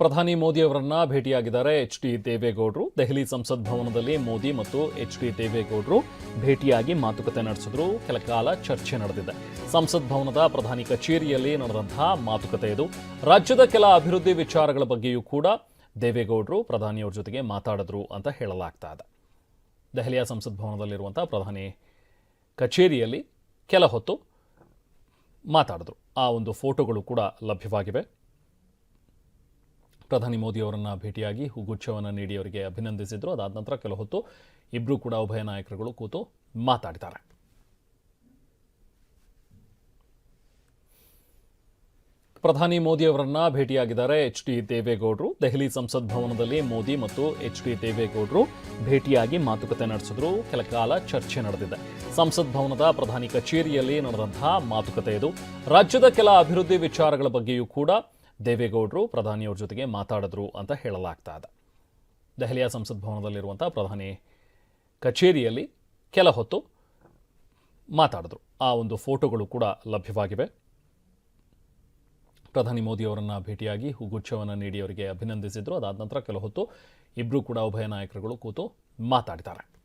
ಪ್ರಧಾನಿ ಮೋದಿ ಅವರನ್ನ ಭೇಟಿಯಾಗಿದ್ದಾರೆ ಎಚ್.ಡಿ. ದೇವೇಗೌಡರು. ದೆಹಲಿ ಸಂಸತ್ ಭವನದಲ್ಲಿ ಮೋದಿ ಮತ್ತು ಎಚ್.ಡಿ. ದೇವೇಗೌಡರು ಭೇಟಿಯಾಗಿ ಮಾತುಕತೆ ನಡೆಸಿದ್ರು. ಕೆಲ ಕಾಲ ಚರ್ಚೆ ನಡೆದಿದೆ. ಸಂಸತ್ ಭವನದ ಪ್ರಧಾನಿ ಕಚೇರಿಯಲ್ಲಿ ನಡೆದಂತಹ ಮಾತುಕತೆ ಇದು. ರಾಜ್ಯದ ಕೆಲ ಅಭಿವೃದ್ಧಿ ವಿಚಾರಗಳ ಬಗ್ಗೆಯೂ ಕೂಡ ದೇವೇಗೌಡರು ಪ್ರಧಾನಿಯವರ ಜೊತೆಗೆ ಮಾತಾಡಿದ್ರು ಅಂತ ಹೇಳಲಾಗ್ತಾ ಇದೆ. ದೆಹಲಿಯ ಸಂಸತ್ ಭವನದಲ್ಲಿರುವಂತಹ ಪ್ರಧಾನಿ ಕಚೇರಿಯಲ್ಲಿ ಕೆಲ ಹೊತ್ತು ಮಾತಾಡಿದ್ರು. ಆ ಒಂದು ಫೋಟೋಗಳು ಕೂಡ ಲಭ್ಯವಾಗಿವೆ. ಪ್ರಧಾನಿ ಮೋದಿ ಅವರನ್ನು ಭೇಟಿಯಾಗಿ ಹೂಗುಚ್ಛವನ್ನು ನೀಡಿ ಅವರಿಗೆ ಅಭಿನಂದಿಸಿದ್ರು. ಅದಾದ ನಂತರ ಕೆಲ ಹೊತ್ತು ಇಬ್ಬರು ಕೂಡ ಉಭಯ ನಾಯಕರುಗಳು ಕೂತು ಮಾತಾಡಿದ್ದಾರೆ. ಪ್ರಧಾನಿ ಮೋದಿ ಅವರನ್ನ ಭೇಟಿಯಾಗಿದ್ದಾರೆ ಎಚ್.ಡಿ. ದೇವೇಗೌಡರು. ದೆಹಲಿ ಸಂಸತ್ ಭವನದಲ್ಲಿ ಮೋದಿ ಮತ್ತು ಎಚ್.ಡಿ. ದೇವೇಗೌಡರು ಭೇಟಿಯಾಗಿ ಮಾತುಕತೆ ನಡೆಸಿದ್ರು. ಕೆಲ ಕಾಲ ಚರ್ಚೆ ನಡೆದಿದೆ. ಸಂಸತ್ ಭವನದ ಪ್ರಧಾನಿ ಕಚೇರಿಯಲ್ಲಿ ನಡೆದಂತಹ ಮಾತುಕತೆ ಇದು. ರಾಜ್ಯದ ಕೆಲ ಅಭಿವೃದ್ಧಿ ವಿಚಾರಗಳ ಬಗ್ಗೆಯೂ ಕೂಡ ದೇವೇಗೌಡರು ಪ್ರಧಾನಿಯವರ ಜೊತೆಗೆ ಮಾತಾಡಿದ್ರು ಅಂತ ಹೇಳಲಾಗ್ತಾ ಇದೆ. ದೆಹಲಿಯ ಸಂಸತ್ ಭವನದಲ್ಲಿರುವಂತಹ ಪ್ರಧಾನಿ ಕಚೇರಿಯಲ್ಲಿ ಕೆಲ ಹೊತ್ತು ಮಾತಾಡಿದ್ರು. ಆ ಒಂದು ಫೋಟೋಗಳು ಕೂಡ ಲಭ್ಯವಾಗಿವೆ. ಪ್ರಧಾನಿ ಮೋದಿ ಅವರನ್ನು ಭೇಟಿಯಾಗಿ ಹೂಗುಚ್ಛವನ್ನು ನೀಡಿ ಅವರಿಗೆ ಅಭಿನಂದಿಸಿದ್ರು. ಅದಾದ ನಂತರ ಕೆಲ ಹೊತ್ತು ಇಬ್ಬರು ಕೂಡ ಉಭಯ ನಾಯಕರುಗಳು ಕೂತು ಮಾತಾಡಿದ್ದಾರೆ.